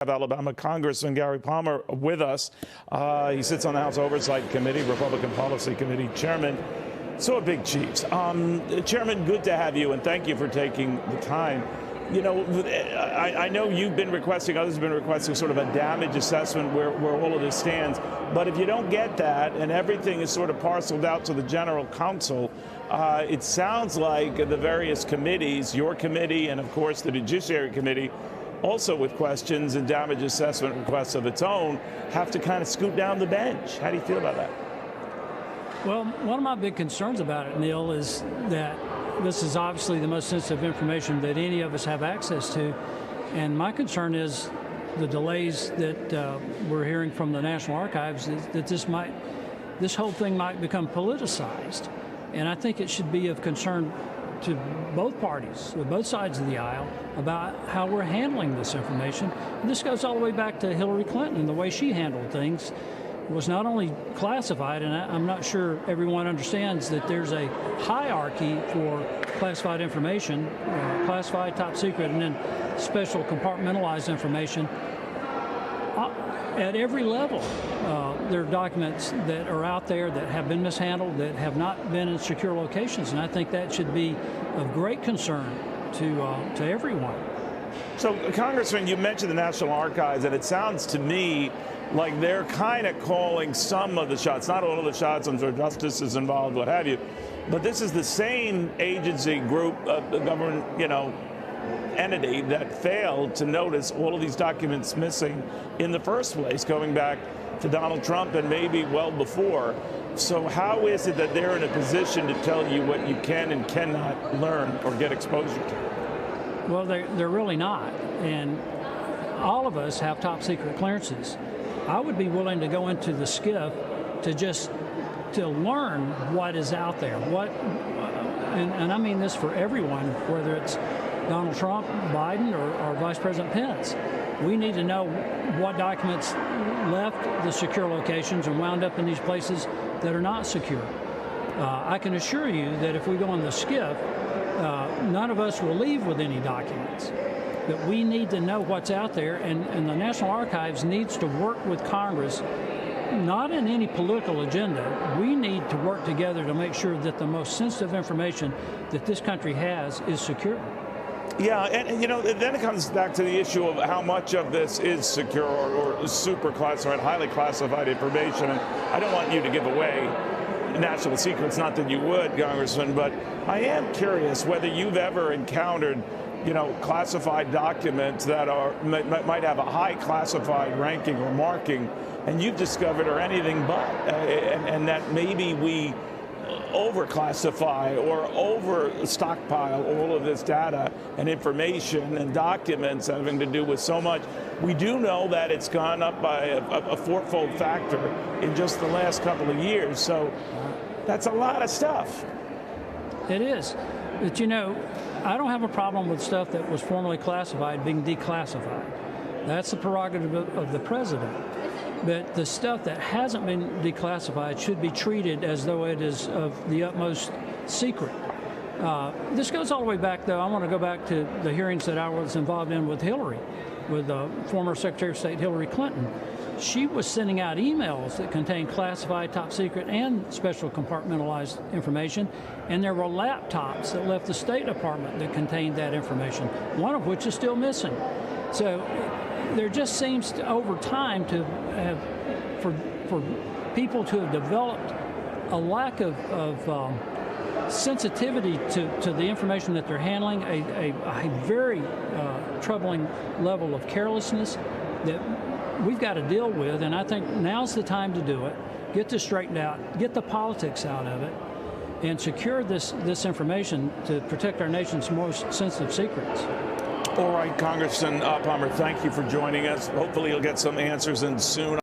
Have Alabama Congressman Gary Palmer with us. He sits on the House Oversight Committee, Republican Policy Committee Chairman. So a big Chiefs. Chairman, good to have you, and thank you for taking the time. You know, I know you've been requesting, others have been requesting sort of a damage assessment where all of this stands. But if you don't get that and everything is sort of parceled out to the general counsel, it sounds like the various committees, your committee and, of course, the Judiciary Committee, also with questions and damage assessment requests of its own, have to kind of scoot down the bench. How do you feel about that? Well, one of my big concerns about it, Neil, is that this is obviously the most sensitive information that any of us have access to. And my concern is the delays that we're hearing from the National Archives, is that this whole thing might become politicized. And I think it should be of concern to both parties, both sides of the aisle, about how we're handling this information. And this goes all the way back to Hillary Clinton and the way she handled things. It was not only classified, and I'm not sure everyone understands that there's a hierarchy for classified information, classified, top secret, and then special compartmentalized information. At every level, there are documents that are out there that have been mishandled, that have not been in secure locations, and I think that should be of great concern to everyone. So, Congressman, you mentioned the National Archives, and it sounds to me like they're kind of calling some of the shots, not all of the shots, I'm sure justice is involved, what have you, but this is the same agency group, the government, entity that failed to notice all of these documents missing in the first place, going back to Donald Trump and maybe well before. So how is it that they're in a position to tell you what you can and cannot learn or get exposure to? Well, they're really not. And all of us have top secret clearances. I would be willing to go into the SCIF to learn what is out there. And I mean this for everyone, whether it's Donald Trump, Biden, or Vice President Pence. We need to know what documents left the secure locations and wound up in these places that are not secure. I can assure you that if we go on the SCIF, none of us will leave with any documents. But we need to know what's out there, and the National Archives needs to work with Congress, not in any political agenda. We need to work together to make sure that the most sensitive information that this country has is secure. Yeah, and then it comes back to the issue of how much of this is secure or super classified, highly classified information. And I don't want you to give away national secrets, not that you would, Congressman, but I am curious whether you've ever encountered, classified documents that might have a high classified ranking or marking, and you've discovered are anything but, and that maybe we over-classify or over-stockpile all of this data and information and documents having to do with so much. We do know that it's gone up by a fourfold factor in just the last couple of years, so that's a lot of stuff. It is. But I don't have a problem with stuff that was formerly classified being declassified. That's the prerogative of the president. But the stuff that hasn't been declassified should be treated as though it is of the utmost secret. This goes all the way back, though. I want to go back to the hearings that I was involved in with Hillary, with former Secretary of State Hillary Clinton. She was sending out emails that contained classified, top secret, and special compartmentalized information, and there were laptops that left the State Department that contained that information, one of which is still missing. So there just seems to, over time, to have, for people to have developed a lack of sensitivity to the information that they're handling, a very troubling level of carelessness that we've got to deal with. And I think now's the time to do it. Get this straightened out, get the politics out of it, and secure this information to protect our nation's most sensitive secrets. All right, Congressman Palmer, thank you for joining us. Hopefully you'll get some answers in soon.